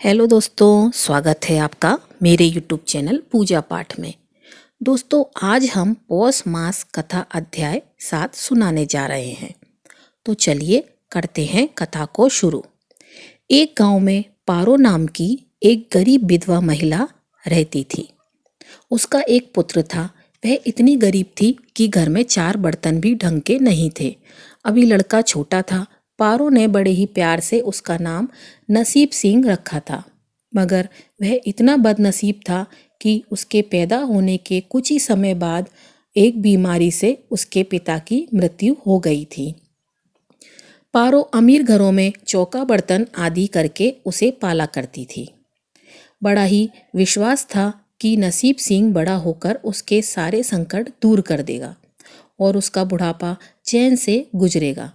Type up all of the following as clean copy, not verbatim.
Hello दोस्तों, स्वागत है आपका मेरे यूट्यूब चैनल पूजा पाठ में। दोस्तों, आज हम पौष मास कथा अध्याय 7 सुनाने जा रहे हैं। तो चलिए करते हैं कथा को शुरू। एक गांव में पारो नाम की एक गरीब विधवा महिला रहती थी। उसका एक पुत्र था। वह इतनी गरीब थी कि घर में 4 बर्तन भी ढंग के नहीं थे। अभी लड़का छोटा था। पारो ने बड़े ही प्यार से उसका नाम नसीब सिंह रखा था, मगर वह इतना बदनसीब था कि उसके पैदा होने के कुछ ही समय बाद एक बीमारी से उसके पिता की मृत्यु हो गई थी। पारो अमीर घरों में चौका बर्तन आदि करके उसे पाला करती थी। बड़ा ही विश्वास था कि नसीब सिंह बड़ा होकर उसके सारे संकट दूर कर देगा और उसका बुढ़ापा चैन से गुजरेगा।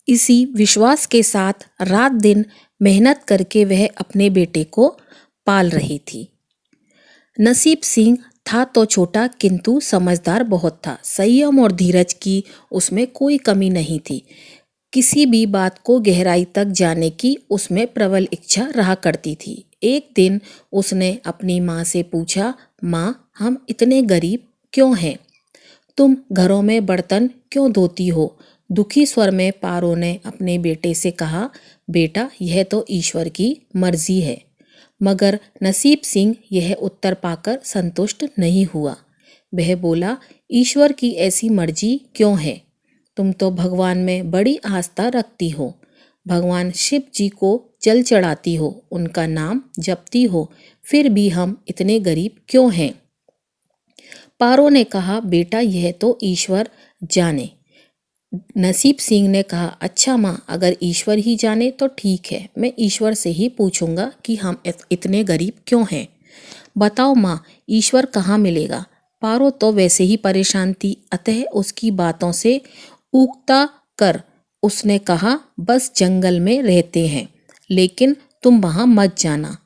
इसी विश्वास के साथ रात दिन मेहनत करके वह अपने बेटे को पाल रही थी। नसीब सिंह था तो छोटा, किंतु समझदार बहुत था। संयम और धीरज की उसमें कोई कमी नहीं थी। किसी भी बात को गहराई तक जाने की उसमें प्रबल इच्छा रहा करती थी। एक दिन उसने अपनी माँ से पूछा, माँ, हम इतने गरीब क्यों हैं? तुम घरों में बर्तन क्यों धोती हो? दुखी स्वर में पारो ने अपने बेटे से कहा, बेटा, यह तो ईश्वर की मर्जी है। मगर नसीब सिंह यह उत्तर पाकर संतुष्ट नहीं हुआ। वह बोला, ईश्वर की ऐसी मर्जी क्यों है? तुम तो भगवान में बड़ी आस्था रखती हो। भगवान शिव जी को जल चढ़ाती हो, उनका नाम जपती हो, फिर भी हम इतने गरीब क्यों हैं? पारो ने कहा, बेटा, यह तो ईश्वर जाने। नसीब सिंह ने कहा, अच्छा माँ, अगर ईश्वर ही जाने तो ठीक है, मैं ईश्वर से ही पूछूंगा कि हम इतने गरीब क्यों हैं। बताओ माँ, ईश्वर कहाँ मिलेगा? पारो तो वैसे ही परेशान थी, अतः उसकी बातों से ऊगता कर उसने कहा, बस जंगल में रहते हैं, लेकिन तुम वहाँ मत जाना।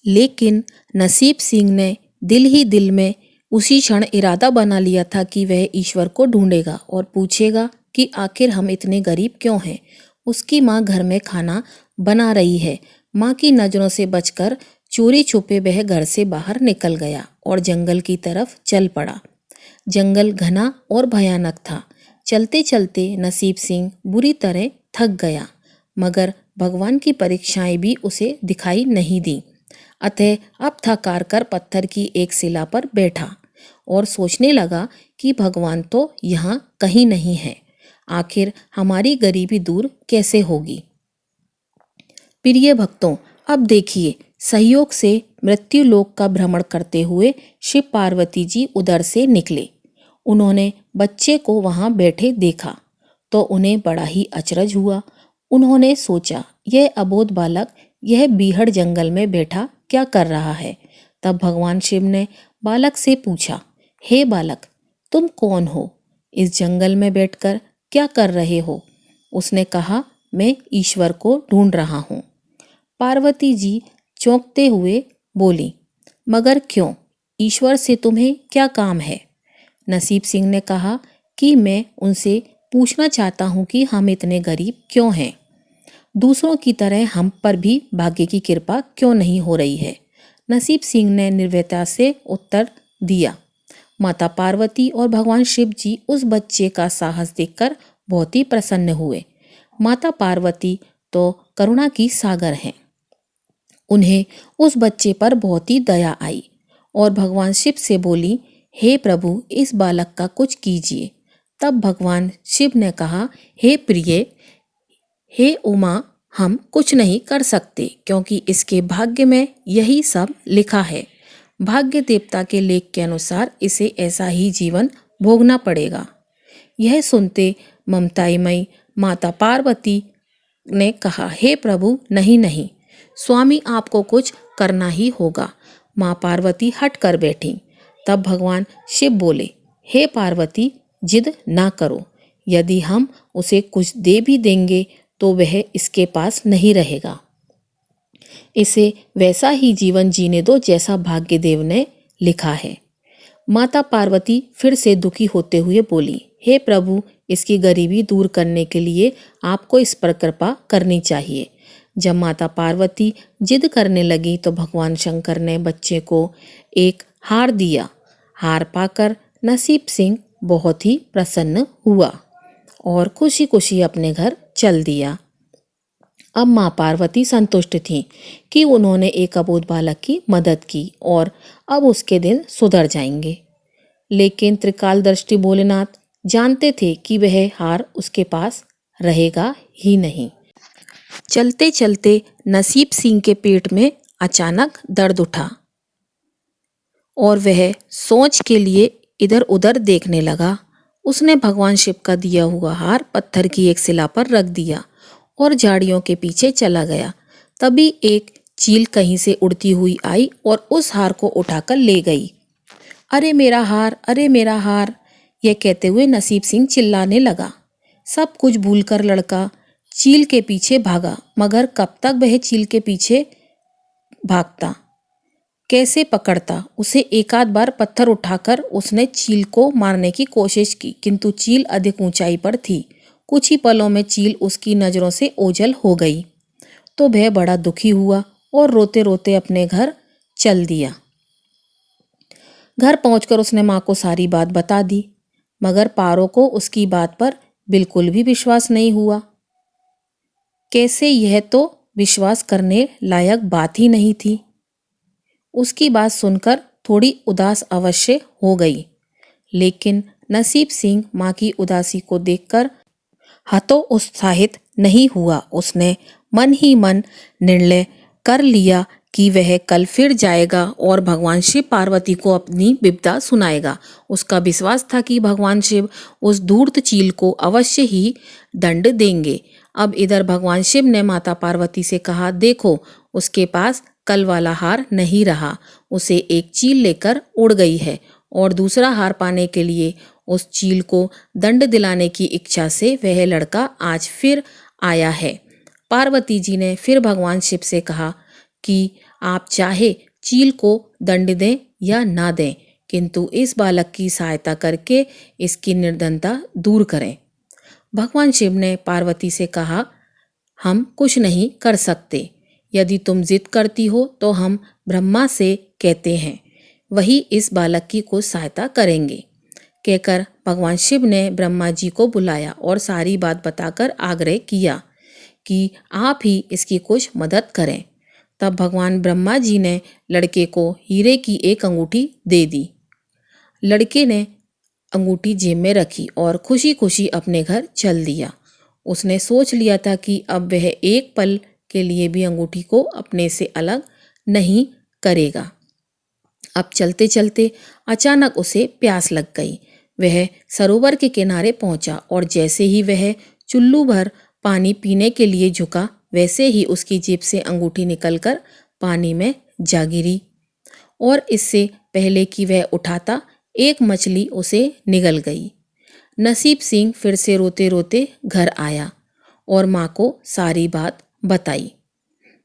लेकिन नसीब सिंह ने दिल ही दिल में उसी क्षण इरादा बना लिया था कि वह ईश्वर को ढूंढेगा और पूछेगा कि आखिर हम इतने गरीब क्यों हैं। उसकी माँ घर में खाना बना रही है। माँ की नज़रों से बचकर चोरी छुपे वह घर से बाहर निकल गया और जंगल की तरफ चल पड़ा। जंगल घना और भयानक था। चलते चलते नसीब सिंह बुरी तरह थक गया, मगर भगवान की परीक्षाएं भी उसे दिखाई नहीं दी। अतः अब थक हार कर पत्थर की एक शिला पर बैठा और सोचने लगा कि भगवान तो यहाँ कहीं नहीं है। आखिर हमारी गरीबी दूर कैसे होगी? प्रिय भक्तों, अब देखिए, सहयोग से मृत्यु लोक का भ्रमण करते हुए शिव पार्वती जी उधर से निकले। उन्होंने बच्चे को वहां बैठे देखा तो उन्हें बड़ा ही अचरज हुआ। उन्होंने सोचा, यह अबोध बालक यह बीहड़ जंगल में बैठा क्या कर रहा है? तब भगवान शिव ने बालक से पूछा, हे बालक, तुम कौन हो? इस जंगल में बैठकर क्या कर रहे हो? उसने कहा, मैं ईश्वर को ढूंढ रहा हूँ। पार्वती जी चौंकते हुए बोली, मगर क्यों? ईश्वर से तुम्हें क्या काम है? नसीब सिंह ने कहा कि मैं उनसे पूछना चाहता हूँ कि हम इतने गरीब क्यों हैं? दूसरों की तरह हम पर भी भाग्य की कृपा क्यों नहीं हो रही है? नसीब सिंह ने निर्भयता से उत्तर दिया। माता पार्वती और भगवान शिव जी उस बच्चे का साहस देखकर बहुत ही प्रसन्न हुए। माता पार्वती तो करुणा की सागर हैं। उन्हें उस बच्चे पर बहुत ही दया आई और भगवान शिव से बोली, हे प्रभु, इस बालक का कुछ कीजिए। तब भगवान शिव ने कहा, हे प्रिय, हे उमा, हम कुछ नहीं कर सकते, क्योंकि इसके भाग्य में यही सब लिखा है। भाग्य देवता के लेख के अनुसार इसे ऐसा ही जीवन भोगना पड़ेगा। यह सुनते ममतामयी माता पार्वती ने कहा, हे प्रभु, नहीं नहीं, स्वामी, आपको कुछ करना ही होगा। माँ पार्वती हट कर बैठी। तब भगवान शिव बोले, हे पार्वती, जिद ना करो। यदि हम उसे कुछ दे भी देंगे तो वह इसके पास नहीं रहेगा। इसे वैसा ही जीवन जीने दो जैसा भाग्यदेव ने लिखा है। माता पार्वती फिर से दुखी होते हुए बोली, हे प्रभु, इसकी गरीबी दूर करने के लिए आपको इस पर कृपा करनी चाहिए। जब माता पार्वती जिद करने लगी तो भगवान शंकर ने बच्चे को एक हार दिया। हार पाकर नसीब सिंह बहुत ही प्रसन्न हुआ और खुशी खुशी अपने घर चल दिया। अब माँ पार्वती संतुष्ट थीं कि उन्होंने एक अबोध बालक की मदद की और अब उसके दिन सुधर जाएंगे। लेकिन त्रिकालदर्शी भोलेनाथ जानते थे कि वह हार उसके पास रहेगा ही नहीं। चलते चलते नसीब सिंह के पेट में अचानक दर्द उठा और वह सोच के लिए इधर उधर देखने लगा। उसने भगवान शिव का दिया हुआ हार पत्थर की एक शिला पर रख दिया और झाड़ियों के पीछे चला गया। तभी एक चील कहीं से उड़ती हुई आई और उस हार को उठाकर ले गई। अरे मेरा हार, अरे मेरा हार, यह कहते हुए नसीब सिंह चिल्लाने लगा। सब कुछ भूलकर लड़का चील के पीछे भागा, मगर कब तक वह चील के पीछे भागता, कैसे पकड़ता उसे। एक आध बार पत्थर उठाकर उसने चील को मारने की कोशिश की, किंतु चील अधिक ऊंचाई पर थी। कुछ ही पलों में चील उसकी नजरों से ओझल हो गई तो वह बड़ा दुखी हुआ और रोते रोते अपने घर चल दिया। घर पहुंचकर उसने माँ को सारी बात बता दी, मगर पारो को उसकी बात पर बिल्कुल भी विश्वास नहीं हुआ। कैसे, यह तो विश्वास करने लायक बात ही नहीं थी। उसकी बात सुनकर थोड़ी उदास अवश्य हो गई, लेकिन नसीब सिंह माँ की उदासी को देखकर हतोत्साहित नहीं हुआ। उसने मन ही मन निर्णय कर लिया कि वह कल फिर जाएगा और भगवान शिव पार्वती को अपनी विपदा सुनाएगा। उसका विश्वास था कि भगवान शिव उस धूर्त चील को अवश्य ही दंड देंगे। अब इधर भगवान शिव ने माता पार्वती से कहा, देखो उसके पास कल वाला हार नहीं रहा, उसे एक चील लेकर उड़ गई है और दूसरा हार पाने के लिए उस चील को दंड दिलाने की इच्छा से वह लड़का आज फिर आया है। पार्वती जी ने फिर भगवान शिव से कहा कि आप चाहे चील को दंड दें या ना दें, किंतु इस बालक की सहायता करके इसकी निर्धनता दूर करें। भगवान शिव ने पार्वती से कहा, हम कुछ नहीं कर सकते। यदि तुम जिद करती हो तो हम ब्रह्मा से कहते हैं, वही इस बालक की कुछ सहायता करेंगे। कहकर भगवान शिव ने ब्रह्मा जी को बुलाया और सारी बात बताकर आग्रह किया कि आप ही इसकी कुछ मदद करें। तब भगवान ब्रह्मा जी ने लड़के को हीरे की एक अंगूठी दे दी। लड़के ने अंगूठी जेब में रखी और खुशी खुशी अपने घर चल दिया। उसने सोच लिया था कि अब वह एक पल के लिए भी अंगूठी को अपने से अलग नहीं करेगा। अब चलते चलते अचानक उसे प्यास लग गई। वह सरोवर के किनारे पहुंचा और जैसे ही वह चुल्लू भर पानी पीने के लिए झुका, वैसे ही उसकी जेब से अंगूठी निकलकर पानी में जा गिरी और इससे पहले कि वह उठाता, एक मछली उसे निगल गई। नसीब सिंह फिर से रोते रोते घर आया और माँ को सारी बात बताई।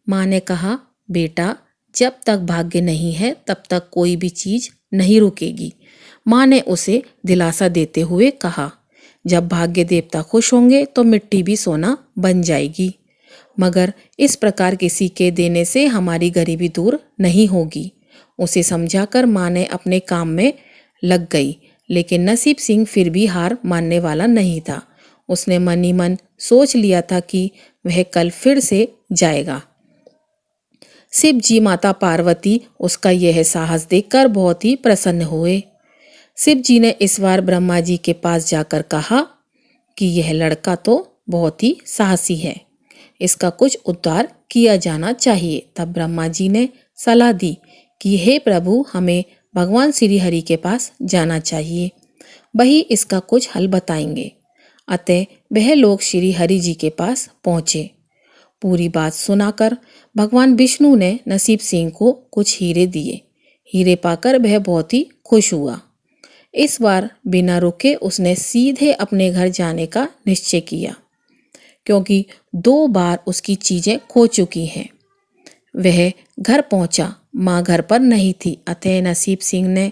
माँ ने कहा, बेटा जब तक भाग्य नहीं है तब तक कोई भी चीज नहीं रुकेगी। माँ ने उसे दिलासा देते हुए कहा, जब भाग्य देवता खुश होंगे तो मिट्टी भी सोना बन जाएगी, मगर इस प्रकार किसी के देने से हमारी गरीबी दूर नहीं होगी। उसे समझाकर माँ ने अपने काम में लग गई, लेकिन नसीब सिंह फिर भी हार मानने वाला नहीं था। उसने मन ही मन सोच लिया था कि वह कल फिर से जाएगा। शिव जी माता पार्वती उसका यह साहस देखकर बहुत ही प्रसन्न हुए। शिव जी ने इस बार ब्रह्मा जी के पास जाकर कहा कि यह लड़का तो बहुत ही साहसी है, इसका कुछ उद्धार किया जाना चाहिए। तब ब्रह्मा जी ने सलाह दी कि हे प्रभु, हमें भगवान श्री हरि के पास जाना चाहिए, वही इसका कुछ हल बताएंगे। अतः वह लोग श्री हरि जी के पास पहुँचे। पूरी बात सुनाकर भगवान विष्णु ने नसीब सिंह को कुछ हीरे दिए। हीरे पाकर वह बहुत ही खुश हुआ। इस बार बिना रुके उसने सीधे अपने घर जाने का निश्चय किया, क्योंकि 2 बार उसकी चीजें खो चुकी हैं। वह घर पहुंचा, माँ घर पर नहीं थी। अतः नसीब सिंह ने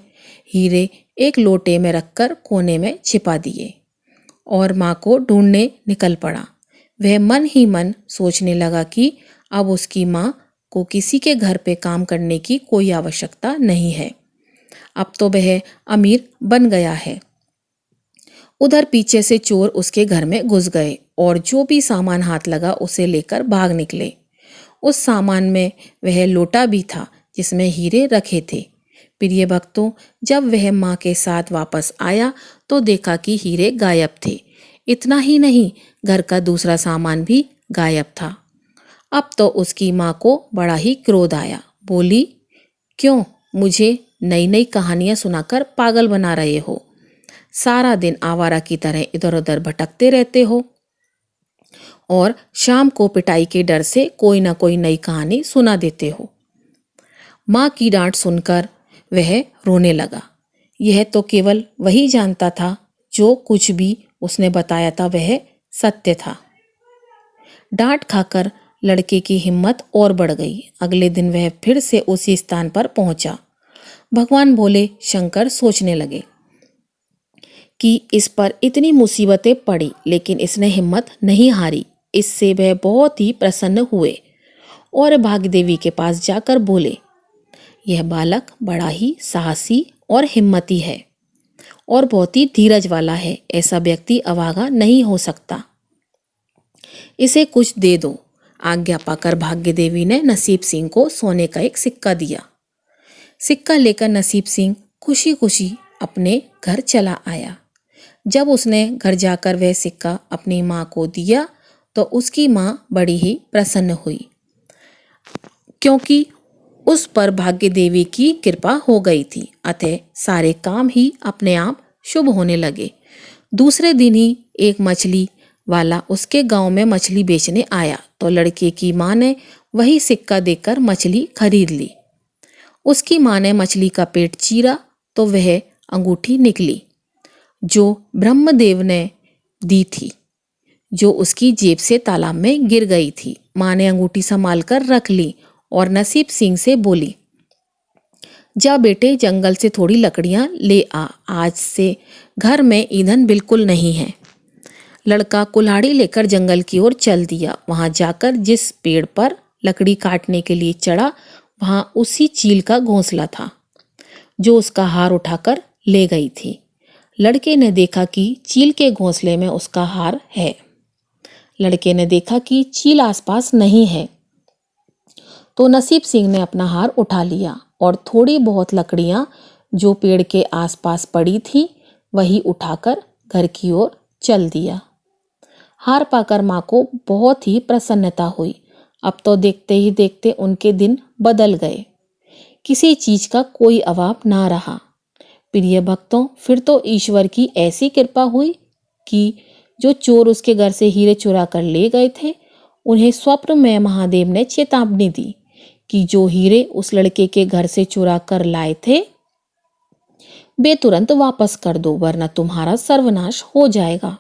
हीरे एक लोटे में रखकर कोने में छिपा दिए और माँ को ढूंढने निकल पड़ा। वह मन ही मन सोचने लगा कि अब उसकी माँ को किसी के घर पे काम करने की कोई आवश्यकता नहीं है। अब तो वह अमीर बन गया है। उधर पीछे से चोर उसके घर में घुस गए और जो भी सामान हाथ लगा उसे लेकर भाग निकले। उस सामान में वह लोटा भी था जिसमें हीरे रखे थे। प्रिय भक्तों, जब वह माँ के साथ वापस आया तो देखा कि हीरे गायब थे। इतना ही नहीं, घर का दूसरा सामान भी गायब था। अब तो उसकी माँ को बड़ा ही क्रोध आया। बोली, क्यों मुझे नई नई कहानियां सुनाकर पागल बना रहे हो? सारा दिन आवारा की तरह इधर उधर भटकते रहते हो और शाम को पिटाई के डर से कोई ना कोई नई कहानी सुना देते हो। माँ की डांट सुनकर वह रोने लगा। यह तो केवल वही जानता था जो कुछ भी उसने बताया था वह सत्य था। डांट खाकर लड़के की हिम्मत और बढ़ गई। अगले दिन वह फिर से उसी स्थान पर पहुंचा। भगवान भोले शंकर सोचने लगे कि इस पर इतनी मुसीबतें पड़ी लेकिन इसने हिम्मत नहीं हारी। इससे वह बहुत ही प्रसन्न हुए और भाग्यदेवी के पास जाकर बोले, यह बालक बड़ा ही साहसी और हिम्मती है और बहुत ही धीरज वाला है। ऐसा व्यक्ति अभागा नहीं हो सकता। इसे कुछ दे दो। आज्ञा पाकर भाग्यदेवी ने नसीब सिंह को सोने का एक सिक्का दिया। सिक्का लेकर नसीब सिंह खुशी खुशी अपने घर चला आया। जब उसने घर जाकर वह सिक्का अपनी माँ को दिया तो उसकी माँ बड़ी ही प्रसन्न हुई, क्योंकि उस पर भाग्य देवी की कृपा हो गई थी। अतः सारे काम ही अपने आप शुभ होने लगे। दूसरे दिन ही एक मछली वाला उसके गांव में मछली बेचने आया तो लड़के की माँ ने वही सिक्का देकर मछली खरीद ली। उसकी माँ ने मछली का पेट चीरा तो वह अंगूठी निकली जो ब्रह्मदेव ने दी थी, जो उसकी जेब से तालाब में गिर गई थी। माँ ने अंगूठी संभाल कर रख ली और नसीब सिंह से बोली, जा बेटे जंगल से थोड़ी लकड़ियां ले आ, आज से घर में ईंधन बिल्कुल नहीं है। लड़का कुल्हाड़ी लेकर जंगल की ओर चल दिया। वहां जाकर जिस पेड़ पर लकड़ी काटने के लिए चढ़ा वहां उसी चील का घोंसला था जो उसका हार उठाकर ले गई थी। लड़के ने देखा कि चील के घोंसले में उसका हार है। लड़के ने देखा कि चील आसपास नहीं है तो नसीब सिंह ने अपना हार उठा लिया और थोड़ी बहुत लकड़ियां जो पेड़ के आसपास पड़ी थी वही उठाकर घर की ओर चल दिया। हार पाकर माँ को बहुत ही प्रसन्नता हुई। अब तो देखते ही देखते उनके दिन बदल गए। किसी चीज का कोई अभाव ना रहा। प्रिय भक्तों, फिर तो ईश्वर की ऐसी कृपा हुई कि जो चोर उसके घर से हीरे चुरा कर ले गए थे उन्हें स्वप्न में महादेव ने चेतावनी दी कि जो हीरे उस लड़के के घर से चुरा कर लाए थे वे तुरंत वापस कर दो वरना तुम्हारा सर्वनाश हो जाएगा।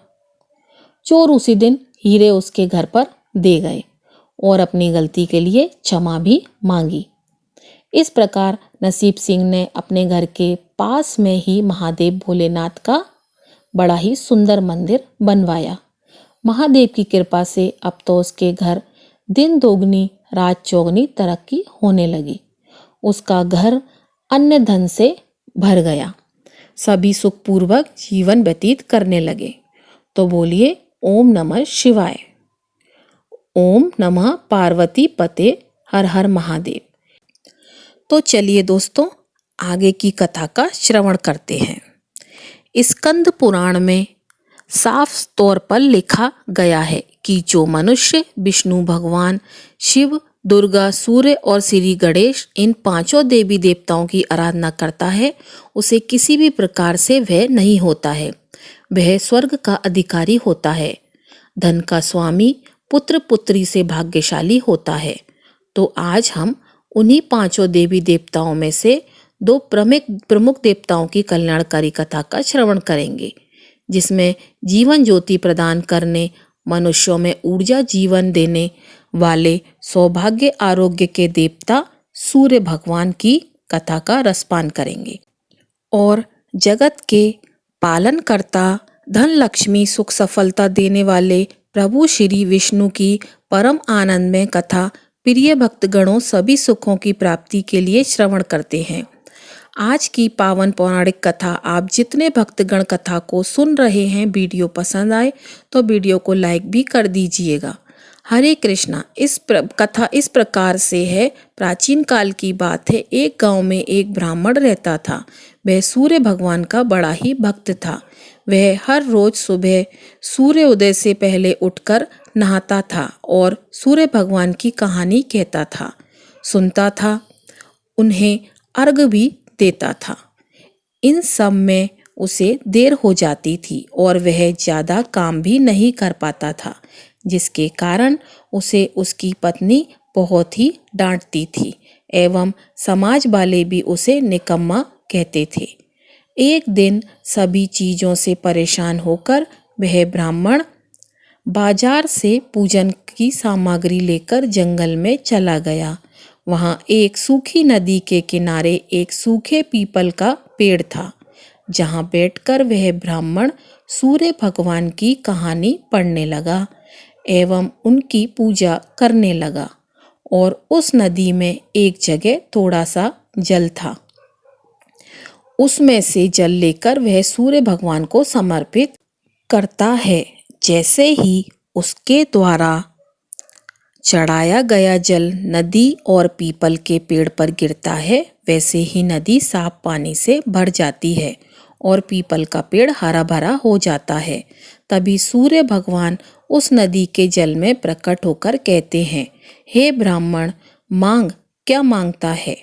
चोर उसी दिन हीरे उसके घर पर दे गए और अपनी गलती के लिए क्षमा भी मांगी। इस प्रकार नसीब सिंह ने अपने घर के पास में ही महादेव भोलेनाथ का बड़ा ही सुंदर मंदिर बनवाया। महादेव की कृपा से अब तो उसके घर दिन दोगुनी रात चौगुनी तरक्की होने लगी। उसका घर अन्य धन से भर गया। सभी सुखपूर्वक जीवन व्यतीत करने लगे। तो बोलिए ओम नमः शिवाय। ओम नमः पार्वती पते हर हर महादेव। तो चलिए दोस्तों, आगे की कथा का श्रवण करते हैं। स्कंद पुराण में साफ तौर पर लिखा गया है कि जो मनुष्य विष्णु भगवान, शिव, दुर्गा, सूर्य और श्री गणेश इन पांचों देवी देवताओं की आराधना करता है उसे किसी भी प्रकार से भय नहीं होता है। वह स्वर्ग का अधिकारी होता है, धन का स्वामी, पुत्र पुत्री से भाग्यशाली होता है। तो आज हम उन्हीं पांचों देवी देवताओं में से दो प्रमुख देवताओं की कल्याणकारी कथा का श्रवण करेंगे, जिसमें जीवन ज्योति प्रदान करने, मनुष्यों में ऊर्जा जीवन देने वाले सौभाग्य आरोग्य के देवता सूर्य भगवान की कथा का रसपान करेंगे और जगत के पालनकर्ता, धन लक्ष्मी सुख सफलता देने वाले प्रभु श्री विष्णु की परम आनंदमय कथा प्रिय भक्तगणों, सभी सुखों की प्राप्ति के लिए श्रवण करते हैं। आज की पावन पौराणिक कथा आप जितने भक्तगण कथा को सुन रहे हैं, वीडियो पसंद आए तो वीडियो को लाइक भी कर दीजिएगा। हरे कृष्णा। कथा इस प्रकार से है। प्राचीन काल की बात है। एक गांव में एक ब्राह्मण रहता था। वह सूर्य भगवान का बड़ा ही भक्त था। वह हर रोज सुबह सूर्य उदय से पहले उठकर नहाता था और सूर्य भगवान की कहानी कहता था, सुनता था, उन्हें अर्घ भी देता था। इन सब में उसे देर हो जाती थी और वह ज़्यादा काम भी नहीं कर पाता था, जिसके कारण उसे उसकी पत्नी बहुत ही डांटती थी एवं समाज वाले भी उसे निकम्मा कहते थे। एक दिन सभी चीज़ों से परेशान होकर वह ब्राह्मण बाजार से पूजन की सामग्री लेकर जंगल में चला गया। वहाँ एक सूखी नदी के किनारे एक सूखे पीपल का पेड़ था, जहाँ बैठकर वह ब्राह्मण सूर्य भगवान की कहानी पढ़ने लगा एवं उनकी पूजा करने लगा। और उस नदी में एक जगह थोड़ा सा जल था। उसमें से जल लेकर वह सूर्य भगवान को समर्पित करता है। जैसे ही उसके द्वारा चढ़ाया गया जल नदी और पीपल के पेड़ पर गिरता है, वैसे ही नदी साफ पानी से भर जाती है और पीपल का पेड़ हरा भरा हो जाता है। तभी सूर्य भगवान उस नदी के जल में प्रकट होकर कहते हैं, हे ब्राह्मण, मांग, क्या मांगता है।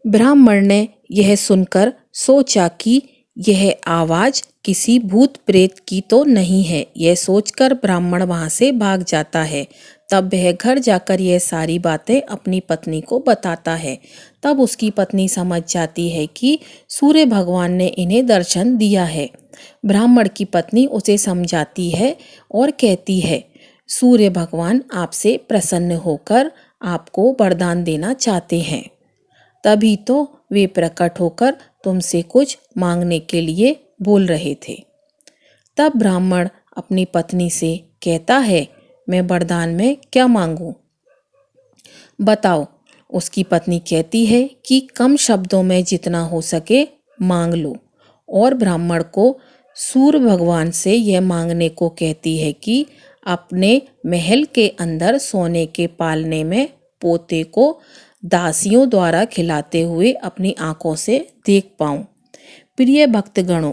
ब्राह्मण ने यह सुनकर सोचा कि यह आवाज किसी भूत प्रेत की तो नहीं है। यह सोचकर ब्राह्मण वहां से भाग जाता है। तब वह घर जाकर यह सारी बातें अपनी पत्नी को बताता है। तब उसकी पत्नी समझ जाती है कि सूर्य भगवान ने इन्हें दर्शन दिया है। ब्राह्मण की पत्नी उसे समझाती है और कहती है, सूर्य भगवान आपसे प्रसन्न होकर आपको वरदान देना चाहते हैं, तभी तो वे प्रकट होकर तुमसे कुछ मांगने के लिए बोल रहे थे। तब ब्राह्मण अपनी पत्नी से कहता है, मैं वरदान में क्या मांगूं, बताओ। उसकी पत्नी कहती है कि कम शब्दों में जितना हो सके मांग लो। और ब्राह्मण को सूर्य भगवान से यह मांगने को कहती है कि अपने महल के अंदर सोने के पालने में पोते को दासियों द्वारा खिलाते हुए अपनी आंखों से देख पाऊं। प्रिय भक्तगणों,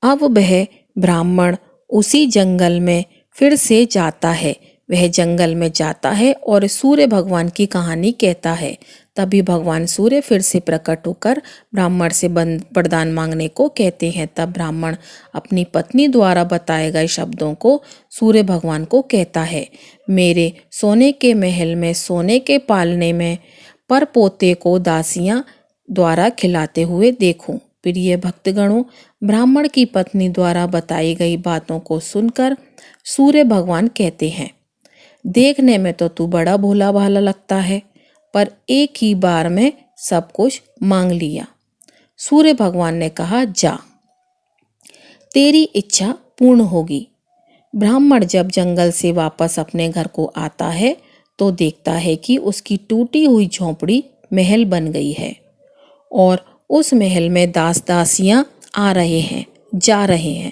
अब वह ब्राह्मण उसी जंगल में फिर से जाता है। वह जंगल में जाता है और सूर्य भगवान की कहानी कहता है। तभी भगवान सूर्य फिर से प्रकट होकर ब्राह्मण से वरदान मांगने को कहते हैं। तब ब्राह्मण अपनी पत्नी द्वारा बताए गए शब्दों को सूर्य भगवान को कहता है, मेरे सोने के महल में सोने के पालने में पर पोते को दासियां द्वारा खिलाते हुए देखूं। प्रिय भक्तगणों, ब्राह्मण की पत्नी द्वारा बताई गई बातों को सुनकर सूर्य भगवान कहते हैं, देखने में तो तू बड़ा भोला भाला लगता है, पर एक ही बार में सब कुछ मांग लिया। सूर्य भगवान ने कहा, जा, तेरी इच्छा पूर्ण होगी। ब्राह्मण जब जंगल से वापस अपने घर को आता है तो देखता है कि उसकी टूटी हुई झोंपड़ी महल बन गई है और उस महल में दास दासियां आ रहे हैं, जा रहे हैं।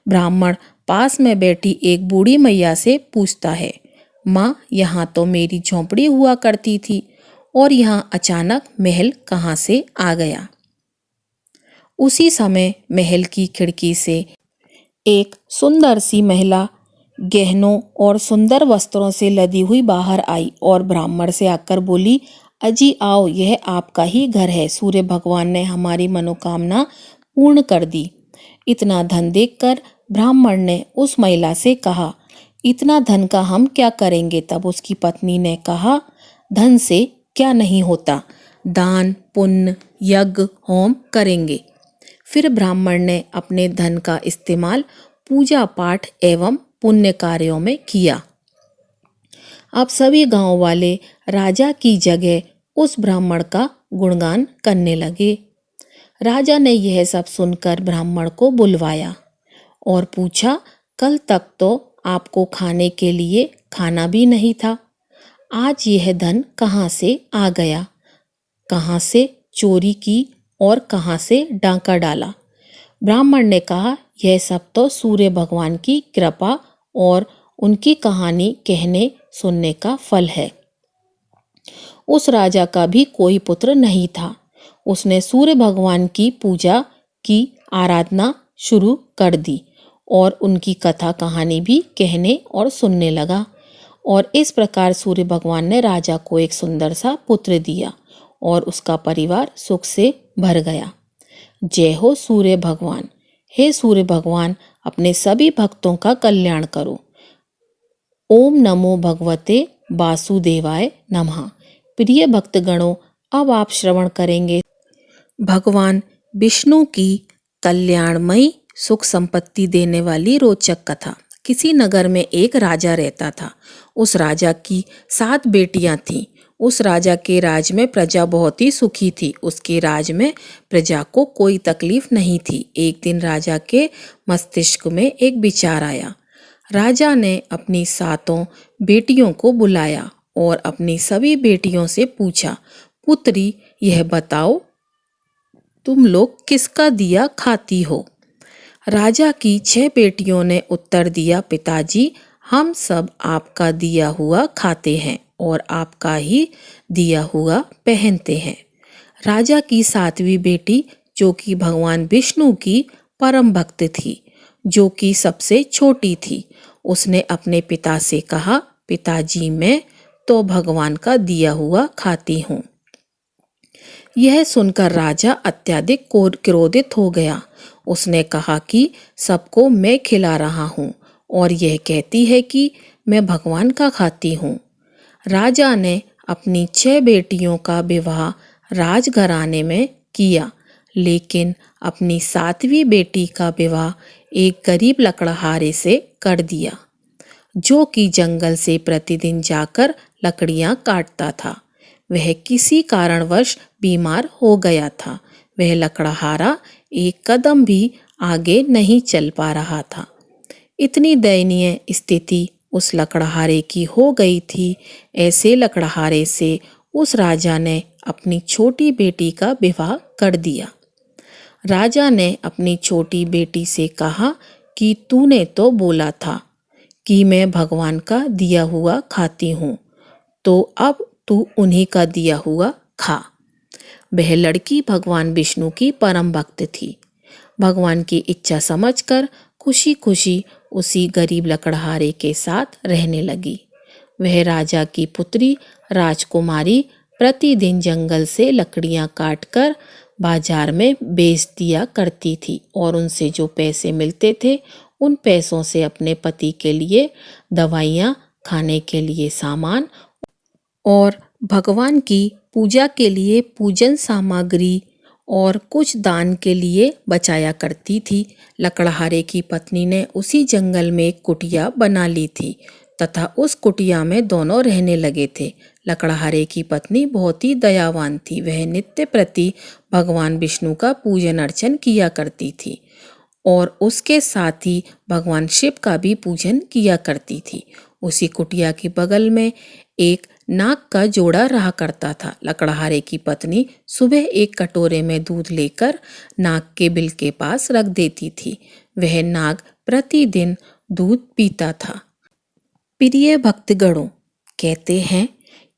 ब्राह्मण पास में बैठी एक बूढ़ी मैया से पूछता है, माँ, यहाँ तो मेरी झोंपड़ी हुआ करती थी और यहाँ अचानक महल कहाँ से आ गया। उसी समय महल की खिड़की से एक सुंदर सी महिला गहनों और सुंदर वस्त्रों से लदी हुई बाहर आई और ब्राह्मण से आकर बोली, अजी आओ, यह आपका ही घर है। सूर्य भगवान ने हमारी मनोकामना पूर्ण कर दी। इतना धन देखकर ब्राह्मण ने उस महिला से कहा, इतना धन का हम क्या करेंगे। तब उसकी पत्नी ने कहा, धन से क्या नहीं होता, दान पुण्य यज्ञ होम करेंगे। फिर ब्राह्मण ने अपने धन का इस्तेमाल पूजा पाठ एवं पुण्य कार्यों में किया। अब सभी गांव वाले राजा की जगह उस ब्राह्मण का गुणगान करने लगे। राजा ने यह सब सुनकर ब्राह्मण को बुलवाया और पूछा, कल तक तो आपको खाने के लिए खाना भी नहीं था, आज यह धन कहाँ से आ गया, कहाँ से चोरी की और कहाँ से डांका डाला। ब्राह्मण ने कहा, यह सब तो सूर्य भगवान की कृपा और उनकी कहानी कहने सुनने का फल है। उस राजा का भी कोई पुत्र नहीं था। उसने सूर्य भगवान की पूजा की, आराधना शुरू कर दी और उनकी कथा कहानी भी कहने और सुनने लगा। और इस प्रकार सूर्य भगवान ने राजा को एक सुंदर सा पुत्र दिया और उसका परिवार सुख से भर गया। जय हो सूर्य भगवान। हे सूर्य भगवान, अपने सभी भक्तों का कल्याण करो। ओम नमो भगवते वासुदेवाय नमः। प्रिय भक्तगणों, अब आप श्रवण करेंगे भगवान विष्णु की कल्याणमयी सुख संपत्ति देने वाली रोचक कथा। किसी नगर में एक राजा रहता था। उस राजा की 7 बेटियां थीं। उस राजा के राज में प्रजा बहुत ही सुखी थी। उसके राज में प्रजा को कोई तकलीफ नहीं थी। एक दिन राजा के मस्तिष्क में एक विचार आया। राजा ने अपनी 7 बेटियों को बुलाया और अपनी सभी बेटियों से पूछा, पुत्री, यह बताओ तुम लोग किसका दिया खाती हो। राजा की 6 बेटियों ने उत्तर दिया, पिताजी, हम सब आपका दिया हुआ खाते हैं और आपका ही दिया हुआ पहनते हैं। राजा की 7वीं बेटी, जो कि भगवान विष्णु की परम भक्त थी, जो कि सबसे छोटी थी, उसने अपने पिता से कहा, पिताजी, मैं तो भगवान का दिया हुआ खाती हूँ। यह सुनकर राजा अत्यधिक क्रोधित हो गया। उसने कहा कि सबको मैं खिला रहा हूँ और यह कहती है कि मैं भगवान का खाती हूँ। राजा ने अपनी 6 बेटियों का विवाह राजघराने में किया, लेकिन अपनी 7वीं बेटी का विवाह एक गरीब लकड़हारे से कर दिया, जो कि जंगल से प्रतिदिन जाकर लकड़ियां काटता था। वह किसी कारणवश बीमार हो गया था। वह लकड़हारा एक कदम भी आगे नहीं चल पा रहा था। इतनी दयनीय स्थिति उस लकड़हारे की हो गई थी। ऐसे लकड़हारे से उस राजा ने अपनी छोटी बेटी का विवाह कर दिया। राजा ने अपनी छोटी बेटी से कहा कि तूने तो बोला था कि मैं भगवान का दिया हुआ खाती हूँ, तो अब तू उन्हीं का दिया हुआ खा। वह लड़की भगवान विष्णु की परम भक्त थी। भगवान की इच्छा समझकर खुशी खुशी उसी गरीब लकड़हारे के साथ रहने लगी। वह राजा की पुत्री राजकुमारी प्रतिदिन जंगल से लकड़ियां काटकर बाजार में बेच दिया करती थी और उनसे जो पैसे मिलते थे, उन पैसों से अपने पति के लिए दवाइयाँ, खाने के लिए सामान और भगवान की पूजा के लिए पूजन सामग्री और कुछ दान के लिए बचाया करती थी। लकड़हारे की पत्नी ने उसी जंगल में एक कुटिया बना ली थी तथा उस कुटिया में दोनों रहने लगे थे। लकड़हारे की पत्नी बहुत ही दयावान थी। वह नित्य प्रति भगवान विष्णु का पूजन अर्चन किया करती थी और उसके साथ ही भगवान शिव का भी पूजन किया करती थी। उसी कुटिया के बगल में एक नाग का जोड़ा रहा करता था। लकड़हारे की पत्नी सुबह एक कटोरे में दूध लेकर नाग के बिल के पास रख देती थी। वह नाग प्रतिदिन दूध पीता था। प्रिय भक्तगणों, कहते हैं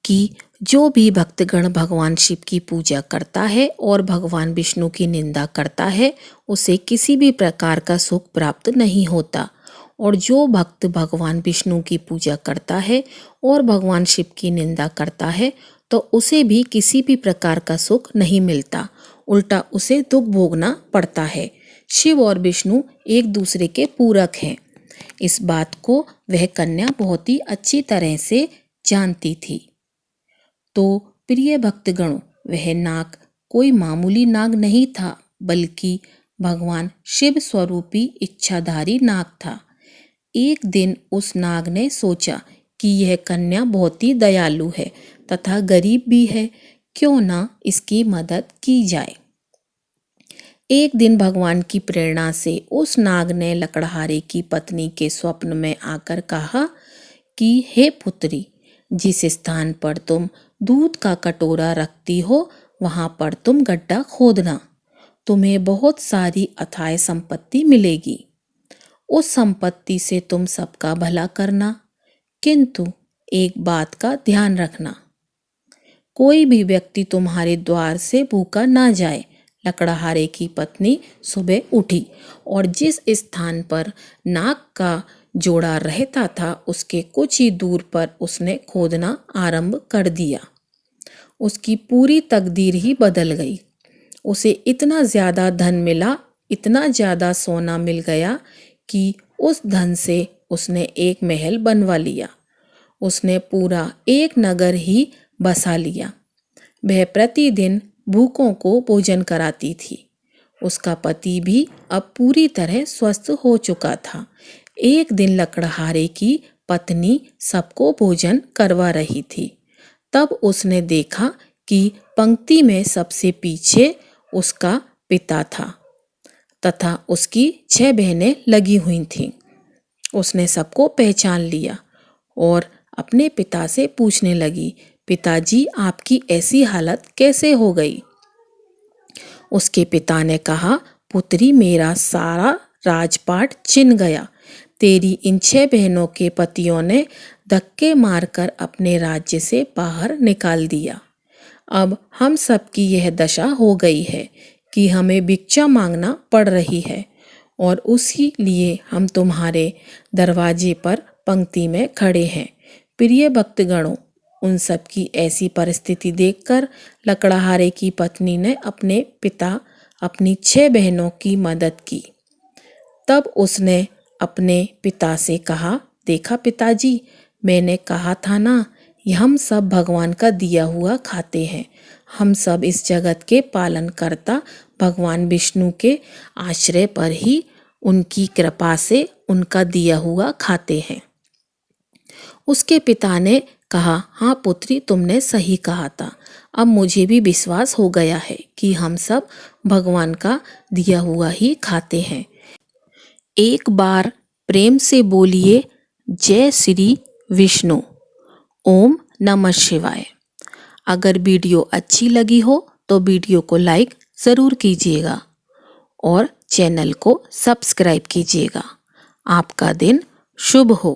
कि जो भी भक्तगण भगवान शिव की पूजा करता है और भगवान विष्णु की निंदा करता है, उसे किसी भी प्रकार का सुख प्राप्त नहीं होता। और जो भक्त भगवान विष्णु की पूजा करता है और भगवान शिव की निंदा करता है, तो उसे भी किसी भी प्रकार का सुख नहीं मिलता, उल्टा उसे दुख भोगना पड़ता है। शिव और विष्णु एक दूसरे के पूरक हैं। इस बात को वह कन्या बहुत ही अच्छी तरह से जानती थी। तो प्रिय भक्तगणों, वह नाग कोई मामूली नाग नहीं था, बल्कि भगवान शिव स्वरूपी इच्छाधारी नाग था। एक दिन उस नाग ने सोचा कि यह कन्या बहुत ही दयालु है तथा गरीब भी है, क्यों ना इसकी मदद की जाए। एक दिन भगवान की प्रेरणा से उस नाग ने लकड़हारे की पत्नी के स्वप्न में आकर कहा कि हे पुत्री, जिस स्थान पर तुम दूध का कटोरा रखती हो वहां पर तुम गड्ढा खोदना। तुम्हें बहुत सारी अथाह संपत्ति मिलेगी। उस संपत्ति से तुम सबका भला करना, किंतु एक बात का ध्यान रखना, कोई भी व्यक्ति तुम्हारे द्वार से भूखा ना जाए। लकड़हारे की पत्नी सुबह उठी और जिस स्थान पर नाग का जोड़ा रहता था उसके कुछ ही दूर पर उसने खोदना आरंभ कर दिया। उसकी पूरी तकदीर ही बदल गई। उसे इतना ज़्यादा धन मिला, इतना ज़्यादा सोना मिल गया कि उस धन से उसने एक महल बनवा लिया। उसने पूरा एक नगर ही बसा लिया। वह प्रतिदिन भूखों को भोजन कराती थी। उसका पति भी अब पूरी तरह स्वस्थ हो चुका था। एक दिन लकड़हारे की पत्नी सबको भोजन करवा रही थी। तब उसने देखा कि पंक्ति में सबसे पीछे उसका पिता था तथा उसकी 6 बहनें लगी हुई थीं। उसने सबको पहचान लिया और अपने पिता से पूछने लगी, पिताजी आपकी ऐसी हालत कैसे हो गई? उसके पिता ने कहा, पुत्री मेरा सारा राजपाट छिन गया। तेरी इन 6 बहनों के पतियों ने धक्के मारकर अपने राज्य से बाहर निकाल दिया। अब हम सबकी यह दशा हो गई है कि हमें भिक्षा मांगना पड़ रही है और उसी लिए हम तुम्हारे दरवाजे पर पंक्ति में खड़े हैं। प्रिय भक्तगणों, उन सब की ऐसी परिस्थिति देखकर लकड़हारे की पत्नी ने अपने पिता, अपनी 6 बहनों की मदद की। तब उसने अपने पिता से कहा, देखा पिताजी, मैंने कहा था ना, हम सब भगवान का दिया हुआ खाते हैं। हम सब इस जगत के पालनकर्ता भगवान विष्णु के आश्रय पर ही उनकी कृपा से उनका दिया हुआ खाते हैं। उसके पिता ने कहा, हाँ पुत्री, तुमने सही कहा था। अब मुझे भी विश्वास हो गया है कि हम सब भगवान का दिया हुआ ही खाते हैं। एक बार प्रेम से बोलिए, जय श्री विष्णु। ओम नमः शिवाय। अगर वीडियो अच्छी लगी हो तो वीडियो को लाइक ज़रूर कीजिएगा और चैनल को सब्सक्राइब कीजिएगा। आपका दिन शुभ हो।